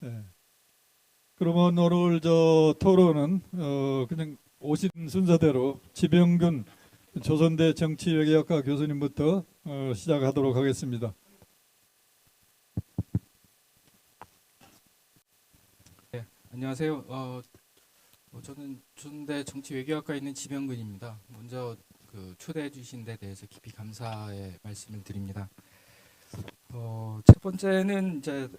예. 그러면 오늘 저 토론은 그냥 오신 순서대로 지병균 조선대 정치외교학과 교수님부터 시작하도록 하겠습니다. 네, 안녕하세요. 저는 조선대 정치외교학과에 있는 지병근입니다. 먼저 초대해 주신 데 대해서 깊이 감사의 말씀을 드립니다. 첫 번째는 이제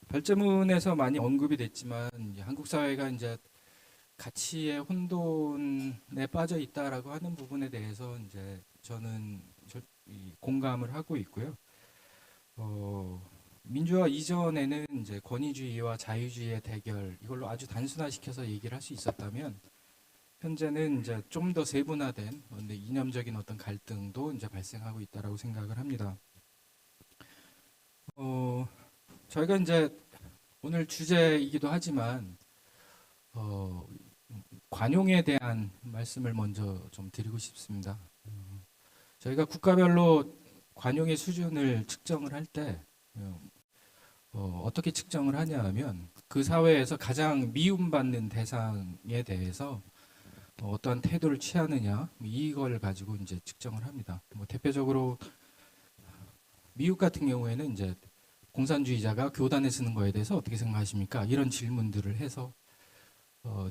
발제문에서 많이 언급이 됐지만 이제 한국 사회가 이제 가치의 혼돈에 빠져 있다라고 하는 부분에 대해서 이제 저는 공감을 하고 있고요. 민주화 이전에는 이제 권위주의와 자유주의의 대결 이걸로 아주 단순화시켜서 얘기를 할 수 있었다면 현재는 이제 좀 더 세분화된 이념적인 어떤 갈등도 이제 발생하고 있다라고 생각을 합니다. 저희가 이제 오늘 주제이기도 하지만 관용에 대한 말씀을 먼저 좀 드리고 싶습니다. 저희가 국가별로 관용의 수준을 측정을 할 때 어떻게 측정을 하냐 하면 그 사회에서 가장 미움받는 대상에 대해서 어떠한 태도를 취하느냐 이걸 가지고 이제 측정을 합니다. 대표적으로 미국 같은 경우에는 이제 공산주의자가 교단에 쓰는 거에 대해서 어떻게 생각하십니까? 이런 질문들을 해서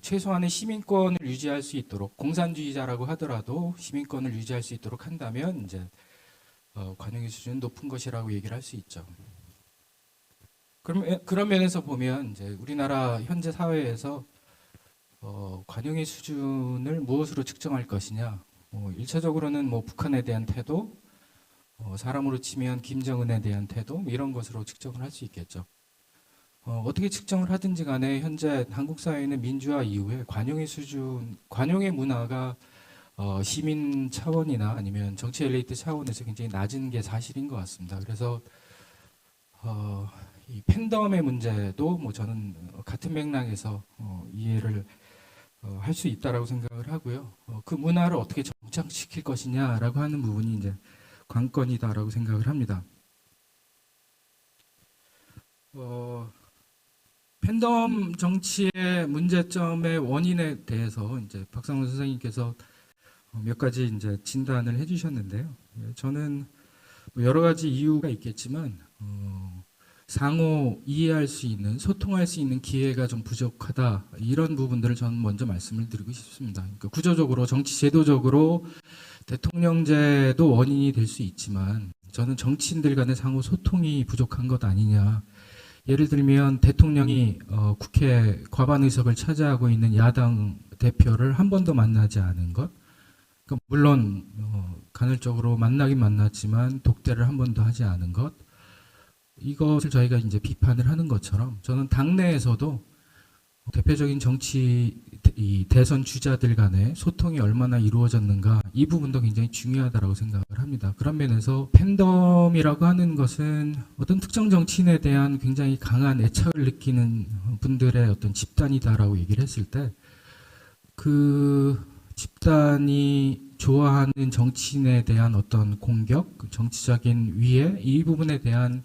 최소한의 시민권을 유지할 수 있도록 공산주의자라고 하더라도 시민권을 유지할 수 있도록 한다면 이제 관용의 수준은 높은 것이라고 얘기를 할 수 있죠. 그런 면에서 보면 이제 우리나라 현재 사회에서 관용의 수준을 무엇으로 측정할 것이냐? 1차적으로는 북한에 대한 태도, 사람으로 치면 김정은에 대한 태도 이런 것으로 측정을 할 수 있겠죠. 어떻게 측정을 하든지 간에 현재 한국 사회는 민주화 이후에 관용의 수준, 관용의 문화가 시민 차원이나 아니면 정치 엘리트 차원에서 굉장히 낮은 게 사실인 것 같습니다. 그래서 이 팬덤의 문제도 저는 같은 맥락에서 이해를 할 수 있다라고 생각을 하고요. 그 문화를 어떻게 정착시킬 것이냐라고 하는 부분이 이제 관건이다라고 생각을 합니다. 팬덤 정치의 문제점의 원인에 대해서 이제 박상훈 선생님께서 몇 가지 이제 진단을 해주셨는데요. 저는 여러 가지 이유가 있겠지만 상호 이해할 수 있는 소통할 수 있는 기회가 좀 부족하다 이런 부분들을 저는 먼저 말씀을 드리고 싶습니다. 그러니까 구조적으로 정치 제도적으로 대통령제도 원인이 될 수 있지만 저는 정치인들 간의 상호 소통이 부족한 것 아니냐. 예를 들면 대통령이 국회 과반 의석을 차지하고 있는 야당 대표를 한 번도 만나지 않은 것. 그러니까 물론 간헐적으로 만나긴 만났지만 독대를 한 번도 하지 않은 것. 이것을 저희가 이제 비판을 하는 것처럼 저는 당내에서도 대표적인 정치 이 대선 주자들 간의 소통이 얼마나 이루어졌는가 이 부분도 굉장히 중요하다고 생각을 합니다. 그런 면에서 팬덤이라고 하는 것은 어떤 특정 정치인에 대한 굉장히 강한 애착을 느끼는 분들의 어떤 집단이다라고 얘기를 했을 때 그 집단이 좋아하는 정치인에 대한 어떤 공격, 정치적인 위해 이 부분에 대한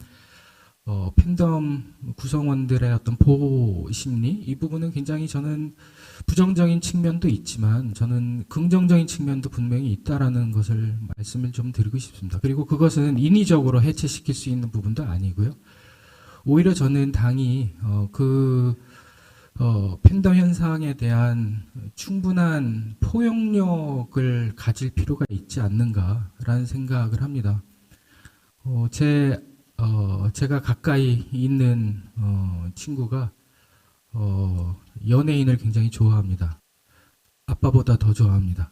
팬덤 구성원들의 어떤 보호 심리 이 부분은 굉장히 저는 부정적인 측면도 있지만 저는 긍정적인 측면도 분명히 있다라는 것을 말씀을 좀 드리고 싶습니다. 그리고 그것은 인위적으로 해체시킬 수 있는 부분도 아니고요. 오히려 저는 당이 팬덤 현상에 대한 충분한 포용력을 가질 필요가 있지 않는가라는 생각을 합니다. 제가 가까이 있는 친구가 연예인을 굉장히 좋아합니다. 아빠보다 더 좋아합니다.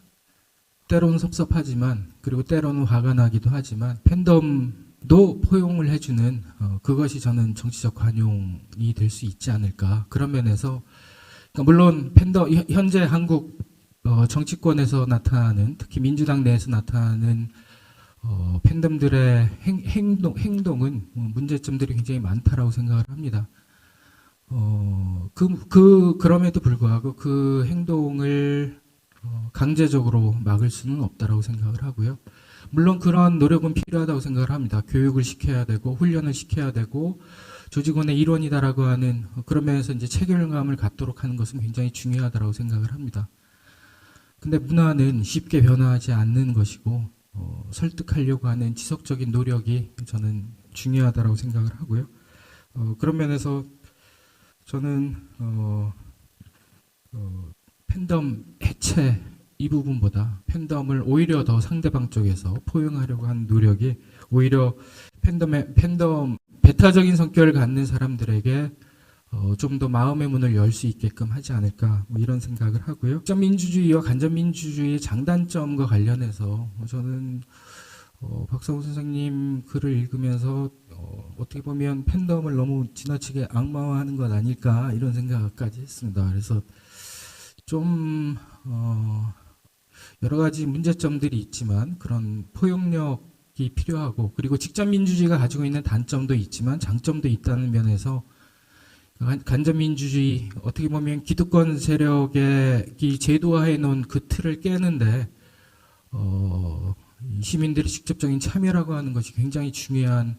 때로는 섭섭하지만 그리고 때로는 화가 나기도 하지만 팬덤도 포용을 해주는 그것이 저는 정치적 관용이 될 수 있지 않을까. 그런 면에서 그러니까 물론 팬덤 현재 한국 정치권에서 나타나는 특히 민주당 내에서 나타나는 팬덤들의 행동은 문제점들이 굉장히 많다라고 생각을 합니다. 그럼에도 불구하고 그 행동을 강제적으로 막을 수는 없다라고 생각을 하고요. 물론 그런 노력은 필요하다고 생각을 합니다. 교육을 시켜야 되고 훈련을 시켜야 되고 조직원의 일원이다라고 하는 그런 면에서 이제 체결감을 갖도록 하는 것은 굉장히 중요하다고 생각을 합니다. 근데 문화는 쉽게 변화하지 않는 것이고 설득하려고 하는 지속적인 노력이 저는 중요하다고 생각을 하고요. 그런 면에서 저는 팬덤 해체 이 부분보다 팬덤을 오히려 더 상대방 쪽에서 포용하려고 하는 노력이 오히려 팬덤 배타적인 성격을 갖는 사람들에게 좀 더 마음의 문을 열 수 있게끔 하지 않을까 뭐 이런 생각을 하고요. 직접민주주의와 간접민주주의의 장단점과 관련해서 저는 박성훈 선생님 글을 읽으면서 어떻게 보면 팬덤을 너무 지나치게 악마화하는 것 아닐까 이런 생각까지 했습니다. 그래서 좀 여러 가지 문제점들이 있지만 그런 포용력이 필요하고 그리고 직접민주주의가 가지고 있는 단점도 있지만 장점도 있다는 면에서 간접민주주의 어떻게 보면 기득권 세력의 이 제도화해 놓은 그 틀을 깨는데 이 시민들의 직접적인 참여라고 하는 것이 굉장히 중요한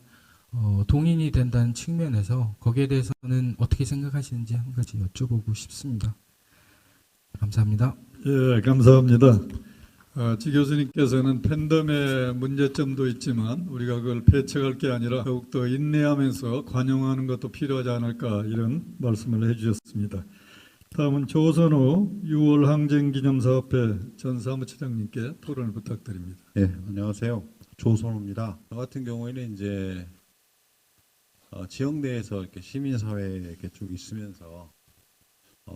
동인이 된다는 측면에서 거기에 대해서는 어떻게 생각하시는지 한 가지 여쭤보고 싶습니다. 감사합니다. 예, 감사합니다. 지 교수님께서는 팬덤의 문제점도 있지만 우리가 그걸 배척할 게 아니라 더욱더 인내하면서 관용하는 것도 필요하지 않을까 이런 말씀을 해주셨습니다. 다음은 조선호 6월 항쟁기념사업회 전 사무처장님께 토론을 부탁드립니다. 네, 안녕하세요. 조선호입니다. 저 같은 경우에는 이제 지역 내에서 이렇게 시민사회에 이렇게 쭉 있으면서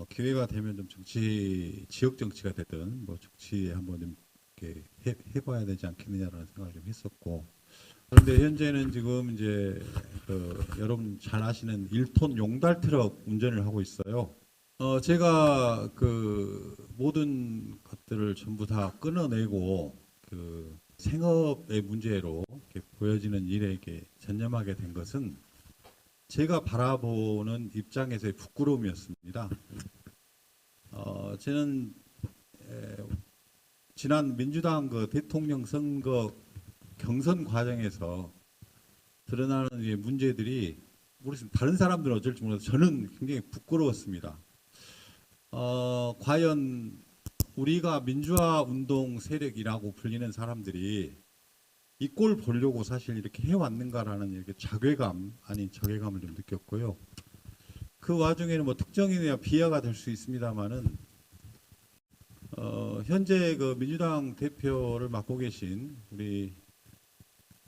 기회가 되면 좀 지역 정치가 되든 뭐 정치에 한번 좀 이렇게 해봐야 되지 않겠느냐라는 생각을 좀 했었고, 그런데 현재는 지금 이제 여러분 잘 아시는 1톤 용달 트럭 운전을 하고 있어요. 제가 그 모든 것들을 전부 다 끊어내고 그 생업의 문제로 이렇게 보여지는 일에 이렇게 전념하게 된 것은 제가 바라보는 입장에서의 부끄러움이었습니다. 저는 지난 민주당 그 대통령 선거 경선 과정에서 드러나는 문제들이 모르겠습니다. 다른 사람들은 어쩔지 몰라도 저는 굉장히 부끄러웠습니다. 과연 우리가 민주화 운동 세력이라고 불리는 사람들이 이 꼴 보려고 사실 이렇게 해왔는가라는 이렇게 자괴감 아닌 자괴감을 좀 느꼈고요. 그 와중에는 뭐 특정인이야 비하가 될 수 있습니다만은 현재 그 민주당 대표를 맡고 계신 우리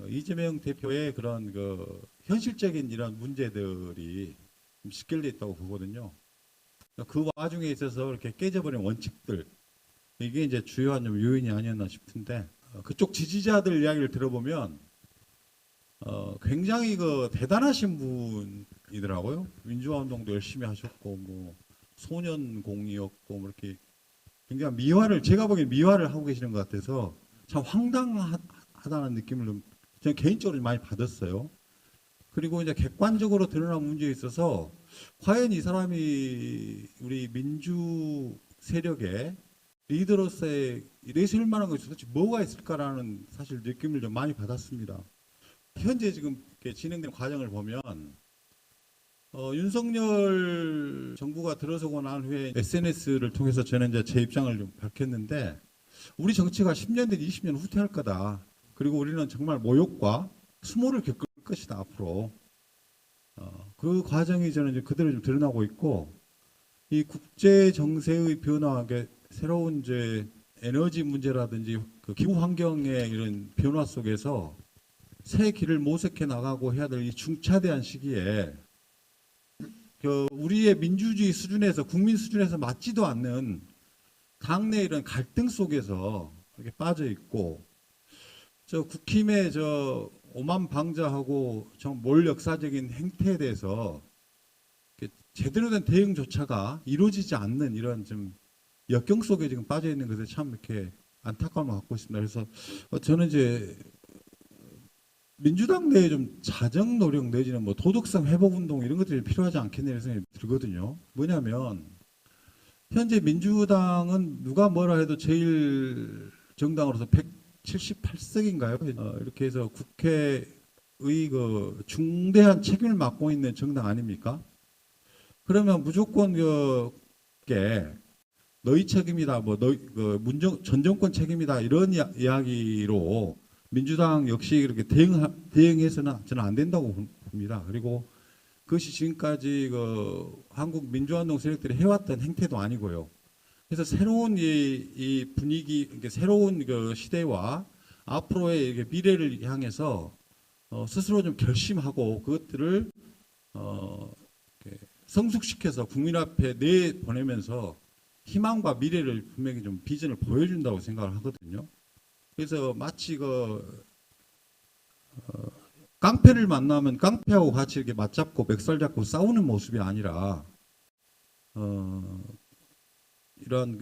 이재명 대표의 그런 그 현실적인 이런 문제들이 좀 직결돼 있다고 보거든요. 그 와중에 있어서 이렇게 깨져버린 원칙들, 이게 이제 주요한 좀 요인이 아니었나 싶은데, 그쪽 지지자들 이야기를 들어보면 굉장히 그 대단하신 분이더라고요. 민주화 운동도 열심히 하셨고 뭐 소년 공이었고 뭐 이렇게 굉장히 미화를, 제가 보기엔 미화를 하고 계시는 것 같아서 참 황당하다는 느낌을 좀 저는 개인적으로 많이 받았어요. 그리고 이제 객관적으로 드러난 문제에 있어서 과연 이 사람이 우리 민주 세력의 리더로서의 내세울 만한 것이 도대체 뭐가 있을까라는 사실 느낌을 좀 많이 받았습니다. 현재 지금 진행된 과정을 보면 윤석열 정부가 들어서고 난 후에 SNS를 통해서 저는 이제 제 입장을 좀 밝혔는데, 우리 정치가 10년 뒤 20년 후퇴할 거다. 그리고 우리는 정말 모욕과 수모를 겪을 것이다 앞으로. 그 과정이 저는 이제 그대로 좀 드러나고 있고, 이 국제 정세의 변화, 새로운 이제 에너지 문제라든지 그 기후 환경의 이런 변화 속에서 새 길을 모색해 나가고 해야 될 이 중차대한 시기에 우리의 민주주의 수준에서, 국민 수준에서 맞지도 않는 당내 이런 갈등 속에서 이렇게 빠져 있고, 국힘의 오만방자하고 몰 역사적인 행태에 대해서 제대로 된 대응조차가 이루어지지 않는 이런 좀 역경 속에 지금 빠져 있는 것에 참 이렇게 안타까움을 갖고 있습니다. 그래서 저는 이제 민주당 내에 좀 자정 노력 내지는 뭐 도덕성 회복 운동 이런 것들이 필요하지 않겠냐는 생각이 들거든요. 뭐냐면 현재 민주당은 누가 뭐라 해도 제일 정당으로서 178석인가요? 이렇게 해서 국회 그 중대한 책임을 맡고 있는 정당 아닙니까? 그러면 무조건 그게 너희 책임이다, 뭐 너희 전 정권 책임이다 이런 이야기로 민주당 역시 이렇게 대응해서는 저는 안 된다고 봅니다. 그리고 그것이 지금까지 한국 민주화운동 세력들이 해왔던 행태도 아니고요. 그래서 새로운 이 분위기, 이렇게 새로운 그 시대와 앞으로의 이렇게 미래를 향해서 스스로 좀 결심하고 그것들을 이렇게 성숙시켜서 국민 앞에 내보내면서 희망과 미래를 분명히 좀 비전을 보여준다고 생각을 하거든요. 그래서 마치 깡패를 만나면 깡패하고 같이 이렇게 맞잡고 멱살 잡고 싸우는 모습이 아니라 이러한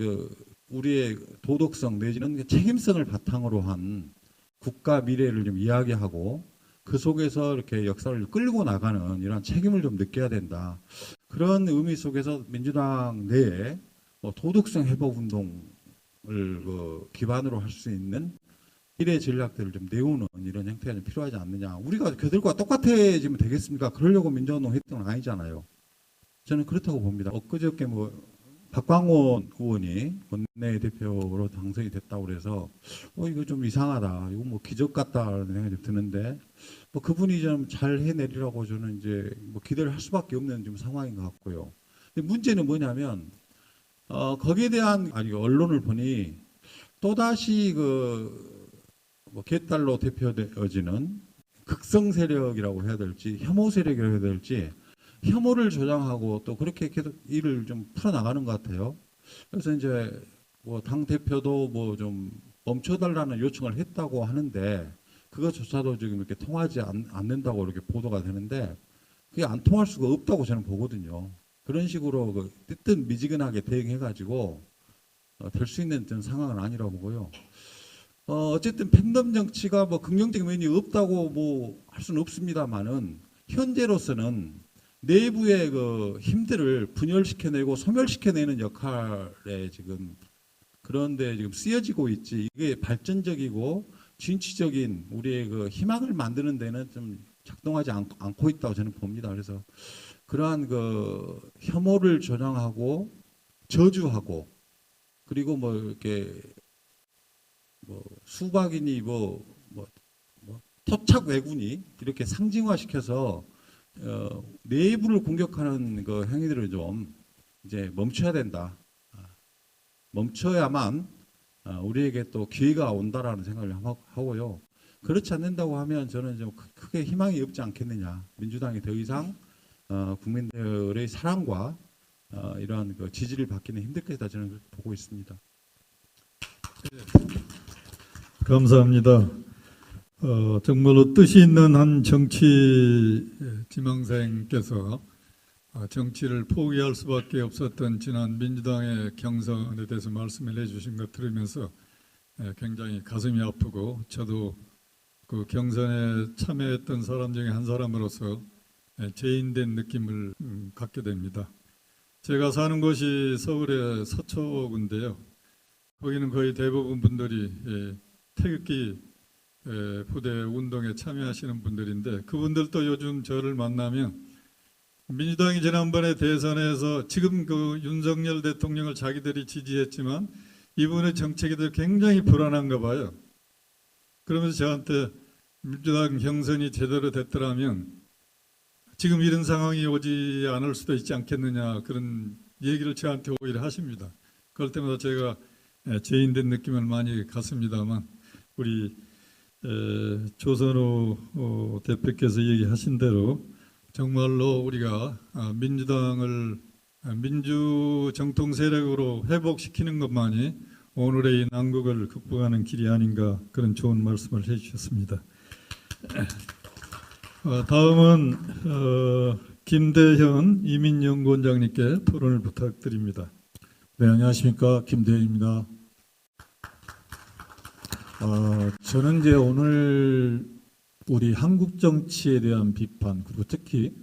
우리의 도덕성 내지는 책임성을 바탕으로 한 국가 미래를 좀 이야기하고 그 속에서 이렇게 역사를 끌고 나가는 이런 책임을 좀 느껴야 된다. 그런 의미 속에서 민주당 내에 도덕성 회복 운동을 기반으로 할 수 있는 미래 전략들을 좀 내오는 이런 형태가 좀 필요하지 않느냐. 우리가 그들과 똑같아지면 되겠습니까? 그러려고 민주화운동 했던 건 아니잖아요. 저는 그렇다고 봅니다. 엊그저께 박광원 의원이 원내대표로 당선이 됐다고 그래서 이거 좀 이상하다. 이거 기적 같다라는 생각이 좀 드는데 그분이 좀 잘 해내리라고 저는 이제 기대를 할 수밖에 없는 좀 상황인 것 같고요. 근데 문제는 뭐냐면 거기에 대한 언론을 보니 또다시 개딸로 대표되어지는 극성 세력이라고 해야 될지 혐오 세력이라고 해야 될지 혐오를 조장하고 또 그렇게 계속 일을 좀 풀어나가는 것 같아요. 그래서 이제 당 대표도 좀 멈춰달라는 요청을 했다고 하는데 그것조차도 지금 이렇게 통하지 않는다고 이렇게 보도가 되는데 그게 안 통할 수가 없다고 저는 보거든요. 그런 식으로 뜨뜻미지근하게 대응해가지고 될 수 있는 상황은 아니라고 보고요. 어쨌든 팬덤 정치가 긍정적인 면이 없다고 할 수는 없습니다만은 현재로서는 내부의 힘들을 분열시켜내고 소멸시켜내는 역할에 그런데 지금 쓰여지고 있지. 이게 발전적이고 진취적인 우리의 희망을 만드는 데는 좀 작동하지 않고 있다고 저는 봅니다. 그래서 그러한 혐오를 조장하고 저주하고 그리고 이렇게 수박이니 토착 왜군이 이렇게 상징화시켜서 내부를 공격하는 행위들을 좀 이제 멈춰야 된다. 멈춰야만 우리에게 또 기회가 온다라는 생각을 하고요. 그렇지 않는다고 하면 저는 좀 크게 희망이 없지 않겠느냐. 민주당이 더 이상 국민들의 사랑과 이러한 지지를 받기는 힘들 것이다. 저는 그렇게 보고 있습니다. 감사합니다. 정말로 뜻이 있는 한 정치 지망생께서 정치를 포기할 수밖에 없었던 지난 민주당의 경선에 대해서 말씀을 해주신 것 들으면서 굉장히 가슴이 아프고 저도 그 경선에 참여했던 사람 중에 한 사람으로서 죄인된 느낌을 갖게 됩니다. 제가 사는 곳이 서울의 서초구인데요. 거기는 거의 대부분 분들이 태극기 부대 운동에 참여하시는 분들인데 그분들도 요즘 저를 만나면 민주당이 지난번에 대선에서 지금 윤석열 대통령을 자기들이 지지했지만 이분의 정책에 대해 굉장히 불안한가 봐요. 그러면서 저한테 민주당 경선이 제대로 됐더라면 지금 이런 상황이 오지 않을 수도 있지 않겠느냐 그런 얘기를 저한테 오히려 하십니다. 그럴 때마다 제가 죄인된 느낌을 많이 갖습니다만 우리 조선호 대표께서 얘기하신 대로 정말로 우리가 민주당을 민주 정통 세력으로 회복시키는 것만이 오늘의 이 난국을 극복하는 길이 아닌가 그런 좋은 말씀을 해주셨습니다. 다음은 김대현 이민연구원장님께 토론을 부탁드립니다. 네, 안녕하십니까. 김대현입니다. 저는 이제 오늘 우리 한국 정치에 대한 비판 그리고 특히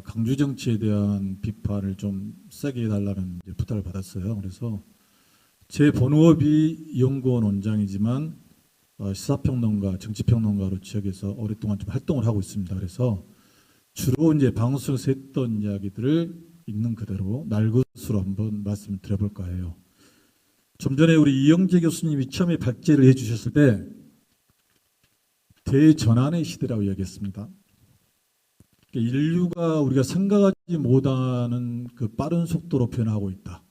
강주 정치에 대한 비판을 좀 세게 해달라는 부탁을 받았어요. 그래서 제 본업이 연구원 원장이지만 시사평론가, 정치평론가로 지역에서 오랫동안 좀 활동을 하고 있습니다. 그래서 주로 이제 방송에서 했던 이야기들을 있는 그대로 날것으로 한번 말씀을 드려볼까 해요. 좀 전에 우리 이영재 교수님이 처음에 발제를 해주셨을 때 대전환의 시대라고 이야기했습니다. 인류가 우리가 생각하지 못하는 그 빠른 속도로 변화하고 있다.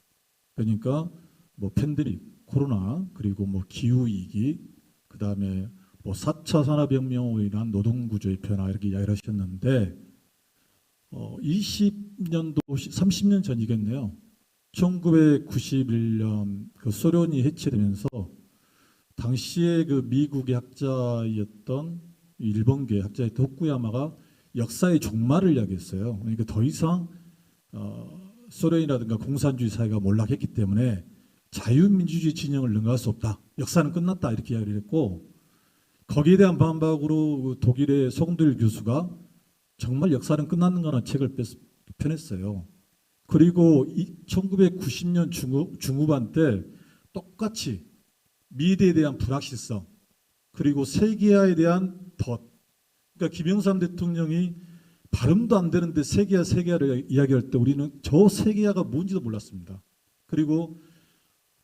그러니까 뭐 팬데믹, 코로나, 그리고 뭐 기후 위기, 그 다음에 뭐 4차 산업혁명으로 인한 노동구조의 변화 이렇게 이야기를 하셨는데 20년도 30년 전이겠네요. 1991년 그 소련이 해체되면서 당시에 그 미국의 학자였던 일본계 학자였던 후쿠야마가 역사의 종말을 이야기했어요. 그러니까 더 이상 소련이라든가 공산주의 사회가 몰락했기 때문에 자유민주주의 진영을 능가할 수 없다. 역사는 끝났다. 이렇게 이야기를 했고 거기에 대한 반박으로 독일의 송들 교수가 정말 역사는 끝났는가라는 책을 펴냈어요. 그리고 1990년 중후반 때 똑같이 미래에 대한 불확실성 그리고 세계화에 대한 덫. 그러니까 김영삼 대통령이 발음도 안 되는데 세계화를 이야기할 때 우리는 저 세계화가 뭔지도 몰랐습니다. 그리고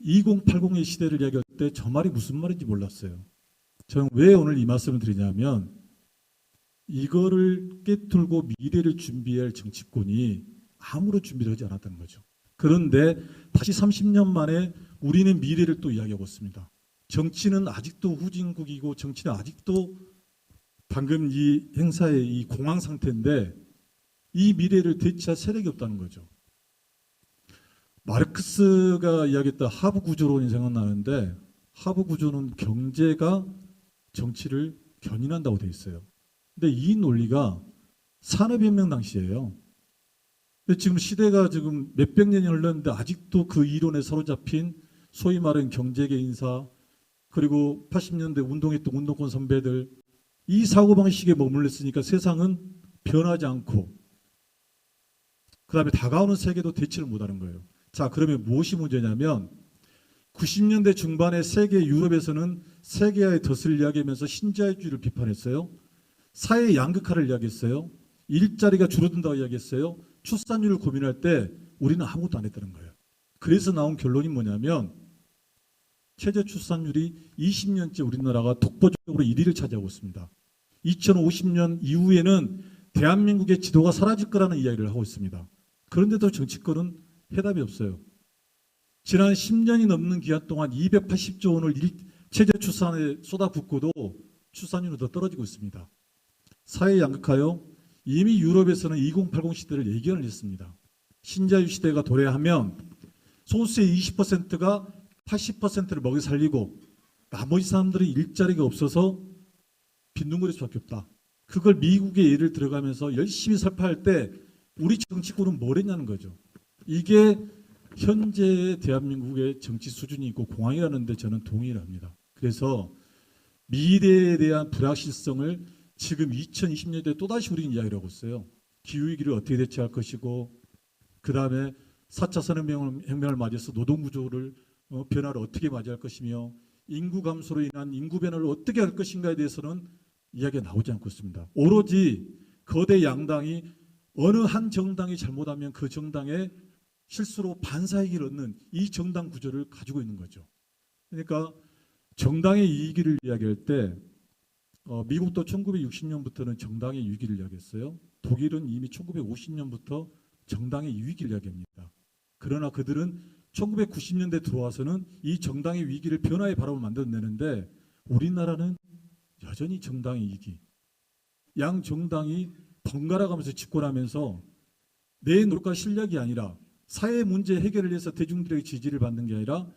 2080의 시대를 이야기할 때 저 말이 무슨 말인지 몰랐어요. 저는 왜 오늘 이 말씀을 드리냐면 이거를 깨뚫고 미래를 준비할 정치권이 아무런 준비를 하지 않았다는 거죠. 그런데 다시 30년 만에 우리는 미래를 또 이야기하고 있습니다. 정치는 아직도 후진국이고 정치는 아직도 방금 이 행사의 이 공황 상태인데 이 미래를 대체할 세력이 없다는 거죠. 마르크스가 이야기했던 하부 구조론이 생각나는데 하부 구조는 경제가 정치를 견인한다고 되어 있어요. 근데 이 논리가 산업혁명 당시예요. 근데 지금 시대가 지금 몇백 년이 흘렀는데 아직도 그 이론에 사로잡힌 소위 말하는 경제계 인사 그리고 80년대 운동했던 운동권 선배들 이 사고방식에 머물렀으니까 세상은 변하지 않고 그 다음에 다가오는 세계도 대처를 못하는 거예요. 자, 그러면 무엇이 문제냐면 90년대 중반에 세계 유럽에서는 세계화의 덫을 이야기하면서 신자유주의를 비판했어요. 사회 양극화를 이야기했어요. 일자리가 줄어든다고 이야기했어요. 출산율을 고민할 때 우리는 아무것도 안 했다는 거예요. 그래서 나온 결론이 뭐냐면 최저 출산율이 20년째 우리나라가 독보적으로 1위를 차지하고 있습니다. 2050년 이후에는 대한민국의 지도가 사라질 거라는 이야기를 하고 있습니다. 그런데도 정치권은 해답이 없어요. 지난 10년이 넘는 기간 동안 280조 원을 최저 출산에 쏟아붓고도 출산율은 더 떨어지고 있습니다. 사회 양극화요. 이미 유럽에서는 2080 시대를 예견을 했습니다. 신자유 시대가 도래하면 소수의 20%가 80%를 먹여 살리고 나머지 사람들이 일자리가 없어서 빈둥거릴 수밖에 없다. 그걸 미국의 예를 들어가면서 열심히 설파할 때 우리 정치권은 뭘 했냐는 거죠. 이게 현재 대한민국의 정치 수준이 있고 공황이라는 데 저는 동의를 합니다. 그래서 미래에 대한 불확실성을 지금 2020년대에 또다시 우리는 이야기를 하고 있어요. 기후위기를 어떻게 대처할 것이고 그 다음에 4차 산업혁명을 맞이해서 노동구조를 변화를 어떻게 맞이할 것이며 인구 감소로 인한 인구 변화를 어떻게 할 것인가에 대해서는 이야기가 나오지 않고 있습니다. 오로지 거대 양당이 어느 한 정당이 잘못하면 그 정당의 실수로 반사이익을 얻는 이 정당 구조를 가지고 있는 거죠. 그러니까 정당의 이익을 이야기할 때 미국도 1960년부터는 정당의 위기를 이야기했어요. 독일은 이미 1950년부터 정당의 위기를 이야기합니다. 그러나 그들은 1990년대 들어와서는 이 정당의 위기를 변화의 바람을 만들어내는데 우리나라는 여전히 정당의 위기. 양 정당이 번갈아 가면서 집권하면서 내 노력과 실력이 아니라 사회 문제 해결을 위해서 대중들에게 지지를 받는 게 아니라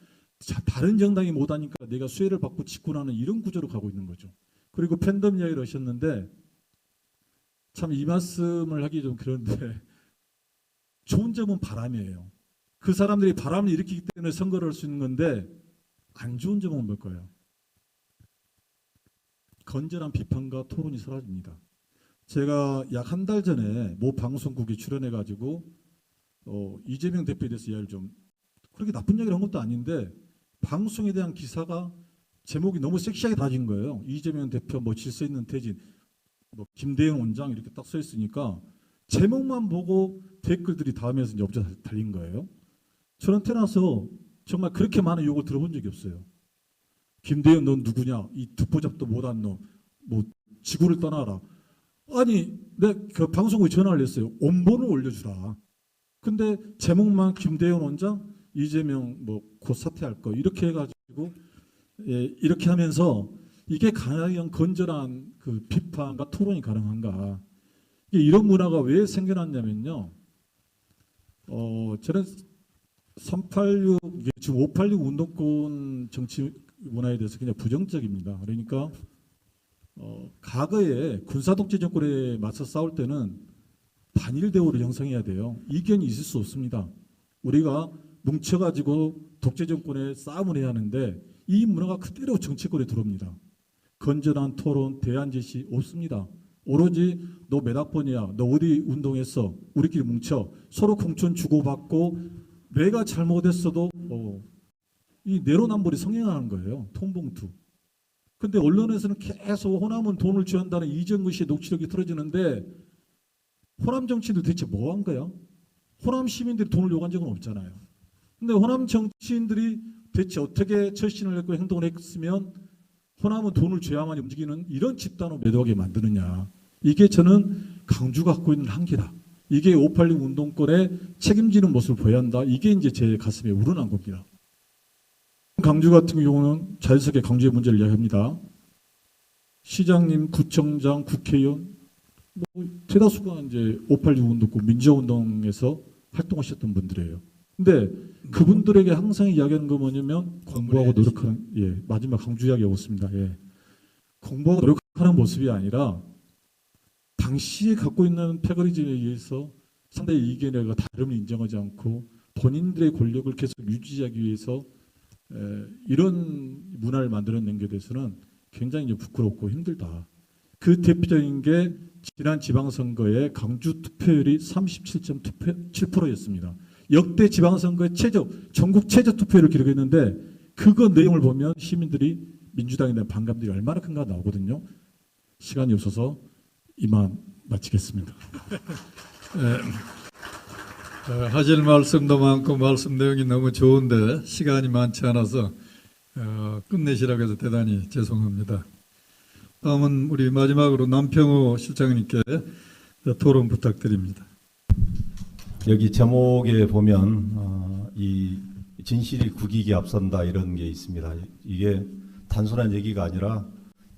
다른 정당이 못하니까 내가 수혜를 받고 집권하는 이런 구조로 가고 있는 거죠. 그리고 팬덤 이야기를 하셨는데 참 이 말씀을 하기 좀 그런데 좋은 점은 바람이에요. 그 사람들이 바람을 일으키기 때문에 선거를 할 수 있는 건데 안 좋은 점은 뭘까요? 건전한 비판과 토론이 사라집니다. 제가 약 한 달 전에 모 방송국에 출연해가지고 이재명 대표에 대해서 이야기를 좀 그렇게 나쁜 얘기를 한 것도 아닌데 방송에 대한 기사가 제목이 너무 섹시하게 다진 거예요. 이재명 대표 뭐 질서 있는 퇴진, 뭐 김대영 원장 이렇게 딱 써 있으니까 제목만 보고 댓글들이 다음에서 이제 업자 달린 거예요. 저는 태어나서 정말 그렇게 많은 욕을 들어본 적이 없어요. 김대영 넌 누구냐? 이 듣보잡도 못한 놈. 뭐 지구를 떠나라. 아니 내가 그 방송국에 전화를 했어요. 원본을 올려주라. 근데 제목만 김대영 원장, 이재명 뭐 곧 사퇴할 거 이렇게 해가지고 이렇게 하면서 이게 과연 건전한 그 비판과 토론이 가능한가? 이런 문화가 왜 생겨났냐면요. 저는 386 이게 지금 586 운동권 정치 문화에 대해서 그냥 부정적입니다. 그러니까 과거에 군사독재 정권에 맞서 싸울 때는 단일 대우를 형성해야 돼요. 이견이 있을 수 없습니다. 우리가 뭉쳐가지고 독재 정권에 싸움을 해야 하는데 이 문화가 그대로 정치권에 들어옵니다. 건전한 토론, 대안 제시 없습니다. 오로지 너 몇 학번이야, 너 어디 운동했어, 우리끼리 뭉쳐 서로 공천 주고받고 내가 잘못했어도 이 내로남불이 성행하는 거예요. 통봉투. 근데 언론에서는 계속 호남은 돈을 취한다는 이정근 씨의 녹취록이 틀어지는데 호남 정치인들 대체 뭐 한 거야? 호남 시민들이 돈을 요구한 적은 없잖아요. 근데 호남 정치인들이 대체 어떻게 처신을 했고 행동을 했으면 호남은 돈을 줘야만 움직이는 이런 집단으로 매도하게 만드느냐. 이게 저는 강주가 갖고 있는 한계다. 이게 586 운동권에 책임지는 모습을 보여야 한다. 이게 이제 제 가슴에 우러난 겁니다. 강주 같은 경우는 자연스럽게 강주의 문제를 이야기합니다. 시장님, 구청장, 국회의원 뭐 대다수가 이제 586 운동권 민주화운동에서 활동하셨던 분들이에요. 근데 그분들에게 항상 이야기하는 거 뭐냐면 공부하고 노력하는 마지막 강주 이야기하고 있습니다. 공부하고 노력하는 모습이 아니라 당시에 갖고 있는 패거리즘에 의해서 상대의 이견과 다름을 인정하지 않고 본인들의 권력을 계속 유지하기 위해서 이런 문화를 만들어낸 것에 대해서는 굉장히 이제 부끄럽고 힘들다. 그 대표적인 게 지난 지방선거의 강주 투표율이 37.7%였습니다. 역대 지방선거의 전국 최저 투표율을 기록했는데 그거 내용을 보면 시민들이 민주당에 대한 반감들이 얼마나 큰가 나오거든요. 시간이 없어서 이만 마치겠습니다. 하실 말씀도 많고 말씀 내용이 너무 좋은데 시간이 많지 않아서 끝내시라고 해서 대단히 죄송합니다. 다음은 우리 마지막으로 남평호 실장님께 토론 부탁드립니다. 여기 제목에 보면 이 진실이 국익이 앞선다 이런 게 있습니다. 이게 단순한 얘기가 아니라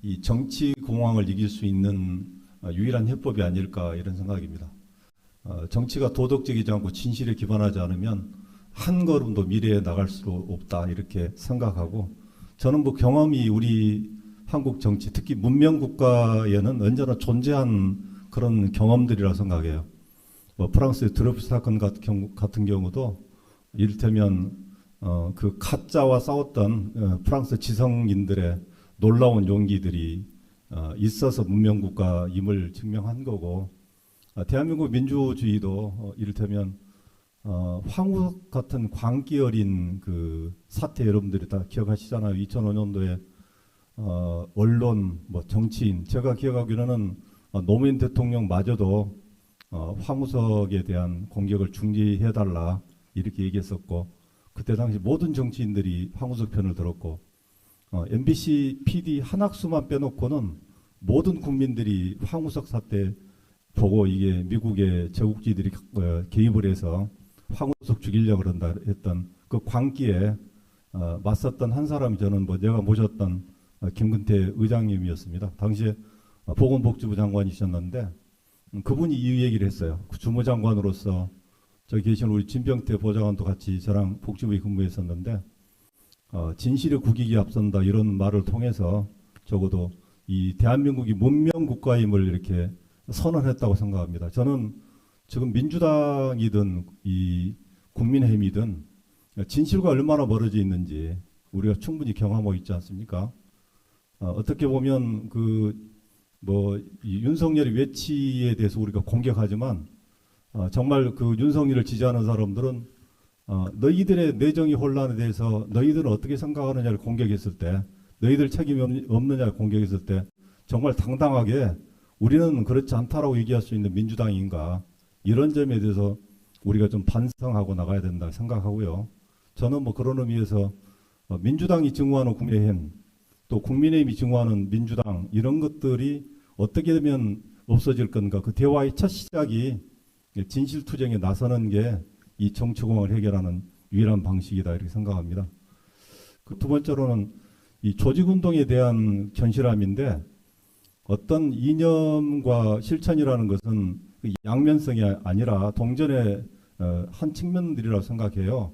이 정치 공황을 이길 수 있는 유일한 해법이 아닐까 이런 생각입니다. 정치가 도덕적이지 않고 진실에 기반하지 않으면 한 걸음도 미래에 나갈 수 없다 이렇게 생각하고 저는 뭐 경험이 우리 한국 정치 특히 문명 국가에는 언제나 존재한 그런 경험들이라 생각해요. 뭐 프랑스의 드레푸스 사건 같은 경우도 이를테면 그 가짜와 싸웠던 프랑스 지성인들의 놀라운 용기들이 있어서 문명국가임을 증명한 거고 대한민국 민주주의도 이를테면 황우석 같은 광기 어린 그 사태 여러분들이 다 기억하시잖아요. 2005년도에 언론, 뭐 정치인 제가 기억하기로는 노무현 대통령마저도 황우석에 대한 공격을 중지해달라 이렇게 얘기했었고 그때 당시 모든 정치인들이 황우석 편을 들었고 MBC PD 한학수만 빼놓고는 모든 국민들이 황우석 사태 보고 이게 미국의 제국주의들이 개입을 해서 황우석 죽이려고 그런다 했던 그 광기에 맞섰던 한 사람이 저는 뭐 내가 모셨던 김근태 의장님이었습니다. 당시에 보건복지부 장관이셨는데 그분이 이 얘기를 했어요. 주무장관으로서 저기 계신 우리 진병태 보좌관도 같이 저랑 복지부에 근무했었는데 진실의 국익이 앞선다 이런 말을 통해서 적어도 이 대한민국이 문명국가임을 이렇게 선언했다고 생각합니다. 저는 지금 민주당이든 이 국민의힘이든 진실과 얼마나 멀어져 있는지 우리가 충분히 경험하고 있지 않습니까? 어떻게 보면 이 윤석열의 외치에 대해서 우리가 공격하지만 정말 그 윤석열을 지지하는 사람들은 너희들의 내정이 혼란에 대해서 너희들은 어떻게 생각하느냐를 공격했을 때 너희들 책임이 없느냐 공격했을 때 정말 당당하게 우리는 그렇지 않다라고 얘기할 수 있는 민주당인가, 이런 점에 대해서 우리가 좀 반성하고 나가야 된다 생각하고요. 저는 뭐 그런 의미에서 민주당이 증오하는 국민의힘, 또 국민의힘이 증오하는 민주당, 이런 것들이 어떻게 되면 없어질 건가, 그 대화의 첫 시작이 진실투쟁에 나서는 게 이 정치공학을 해결하는 유일한 방식이다, 이렇게 생각합니다. 그 두 번째로는 이 조직운동에 대한 견실함인데, 어떤 이념과 실천이라는 것은 양면성이 아니라 동전의 한 측면들이라고 생각해요.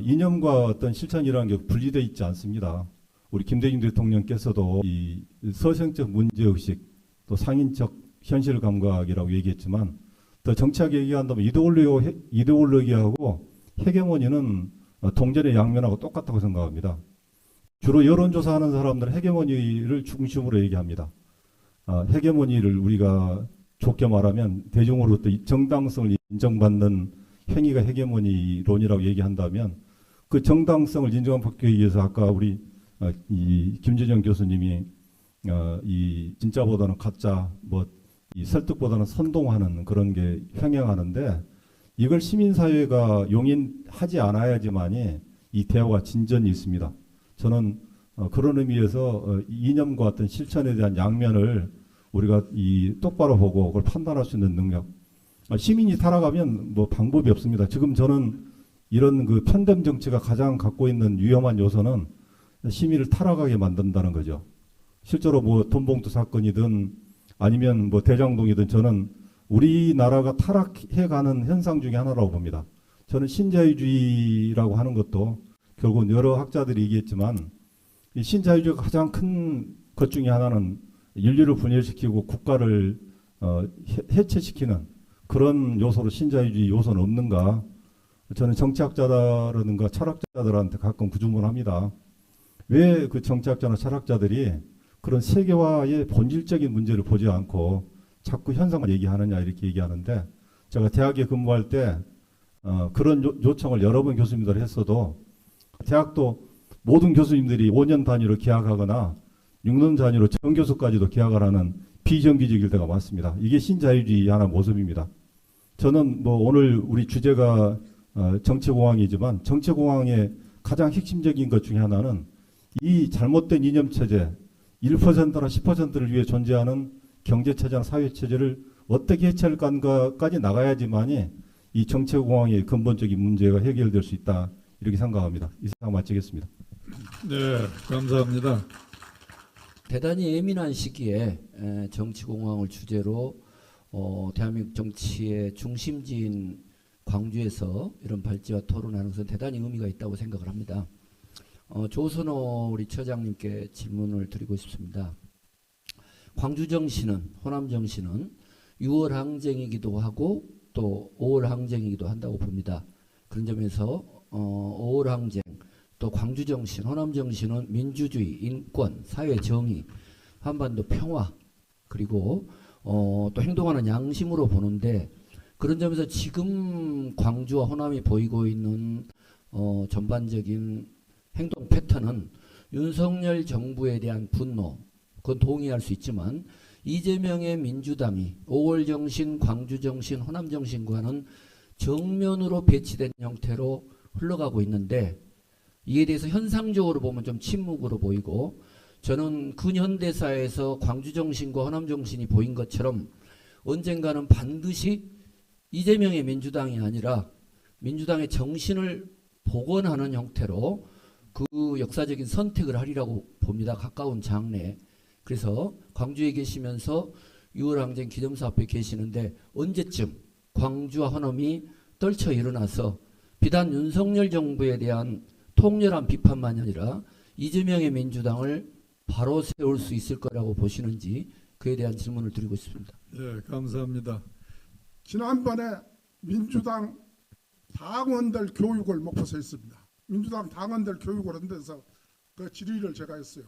이념과 어떤 실천이라는 게 분리되어 있지 않습니다. 우리 김대중 대통령께서도 이 서생적 문제의식, 또 상인적 현실 감각이라고 얘기했지만, 더 정치하게 얘기한다면 이데올로기하고 헤게모니는 동전의 양면하고 똑같다고 생각합니다. 주로 여론조사하는 사람들은 헤게모니를 중심으로 얘기합니다. 헤게모니를 우리가 좋게 말하면 대중으로부터 정당성을 인정받는 행위가 헤게모니론이라고 얘기한다면, 그 정당성을 인정받기 위해서 아까 우리 이 김재정 교수님이 이 진짜보다는 가짜, 뭐 이 설득보다는 선동하는 그런 게 횡행하는데, 이걸 시민사회가 용인하지 않아야지만이 이 대화가 진전이 있습니다. 저는 그런 의미에서 이념과 어떤 실천에 대한 양면을 우리가 이 똑바로 보고 그걸 판단할 수 있는 능력. 시민이 타락하면 뭐 방법이 없습니다. 지금 저는 이런 그 편견 정치가 가장 갖고 있는 위험한 요소는 시민을 타락하게 만든다는 거죠. 실제로 뭐 돈봉투 사건이든 아니면 뭐 대장동이든 저는 우리나라가 타락해가는 현상 중에 하나라고 봅니다. 저는 신자유주의라고 하는 것도 결국은 여러 학자들이 얘기했지만, 이 신자유주의가 가장 큰 것 중에 하나는 인류를 분열시키고 국가를 해체시키는 그런 요소로 신자유주의 요소는 없는가. 저는 정치학자라든가 철학자들한테 가끔 그 질문합니다. 왜 그 정치학자나 철학자들이 그런 세계화의 본질적인 문제를 보지 않고 자꾸 현상을 얘기하느냐, 이렇게 얘기하는데, 제가 대학에 근무할 때 그런 요청을 여러 번 교수님들 했어도 대학도 모든 교수님들이 5년 단위로 계약하거나 6년 단위로 정교수까지도 계약을 하는 비정규직일 때가 많습니다. 이게 신자유주의 하나 모습입니다. 저는 뭐 오늘 우리 주제가 정치공학이지만 정치공학의 가장 핵심적인 것 중에 하나는 이 잘못된 이념체제, 1%나 10%를 위해 존재하는 경제체제나 사회체제를 어떻게 해체할 건가까지 나가야지만이 이 정치공학의 근본적인 문제가 해결될 수 있다, 이렇게 생각합니다. 이상 마치겠습니다. 네, 감사합니다. 대단히 예민한 시기에 정치공학을 주제로 대한민국 정치의 중심지인 광주에서 이런 발제와 토론하는 것은 대단히 의미가 있다고 생각을 합니다. 조선호 우리 처장님께 질문을 드리고 싶습니다. 광주 정신은, 호남 정신은 6월 항쟁이기도 하고 또 5월 항쟁이기도 한다고 봅니다. 그런 점에서 5월 항쟁, 또 광주 정신, 호남 정신은 민주주의, 인권, 사회 정의, 한반도 평화, 그리고 또 행동하는 양심으로 보는데, 그런 점에서 지금 광주와 호남이 보이고 있는 전반적인 행동 패턴은 윤석열 정부에 대한 분노, 그건 동의할 수 있지만 이재명의 민주당이 5월 정신, 광주 정신, 호남 정신과는 정면으로 배치된 형태로 흘러가고 있는데, 이에 대해서 현상적으로 보면 좀 침묵으로 보이고, 저는 근현대사에서 광주 정신과 호남 정신이 보인 것처럼 언젠가는 반드시 이재명의 민주당이 아니라 민주당의 정신을 복원하는 형태로 그 역사적인 선택을 하리라고 봅니다. 가까운 장래에. 그래서 광주에 계시면서 6월 항쟁 기념사 앞에 계시는데, 언제쯤 광주와 호남이 떨쳐 일어나서 비단 윤석열 정부에 대한 통렬한 비판만이 아니라 이재명의 민주당을 바로 세울 수 있을 거라고 보시는지, 그에 대한 질문을 드리고 싶습니다. 네, 감사합니다. 지난번에 민주당 당원들 교육을 목표서 했습니다. 민주당 당원들 교육을 한 데서 그 질의를 제가 했어요.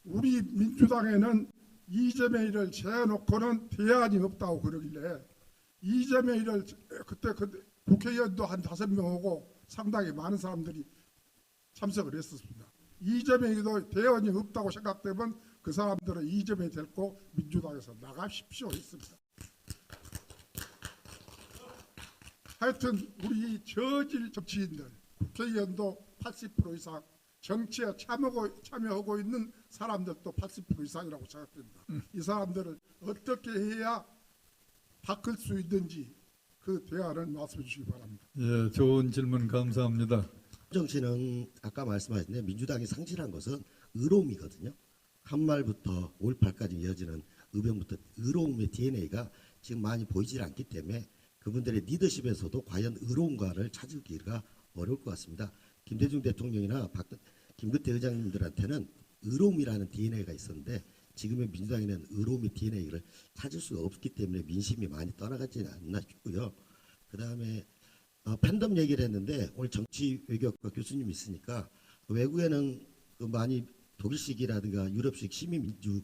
우리 민주당에는 이재명이를 재놓고는 대안이 없다고 그러길래, 이재명이를 그때 국회의원도 한 5명 오고 상당히 많은 사람들이 참석을 했었습니다. 이재명이도 대안이 없다고 생각되면 그 사람들은 이재명이 됐고 민주당에서 나가십시오 했습니다. 하여튼 우리 저질 정치인들, 국회의원도 80% 이상, 정치에 참여하고 있는 사람들도 80% 이상이라고 생각됩니다. 이 사람들을 어떻게 해야 바꿀 수 있는지 그 대안을 말씀해 주시기 바랍니다. 예, 좋은 질문 감사합니다. 정치는 아까 말씀하신 대로 민주당이 상실한 것은 의로움이거든요. 한말부터 5.18까지 이어지는 의병부터 의로움의 DNA가 지금 많이 보이질 않기 때문에 그분들의 리더십에서도 과연 의로움과를 찾기가 어려울 것 같습니다. 김대중 대통령이나 김근태 의장님들한테는 의로움이라는 DNA가 있었는데 지금의 민주당에는 의로움의 DNA를 찾을 수가 없기 때문에 민심이 많이 떠나가지 않나 싶고요. 그 다음에 팬덤 얘기를 했는데 오늘 정치 외교학과 교수님이 있으니까 외국에는 그 많이 독일식이라든가 유럽식 시민민주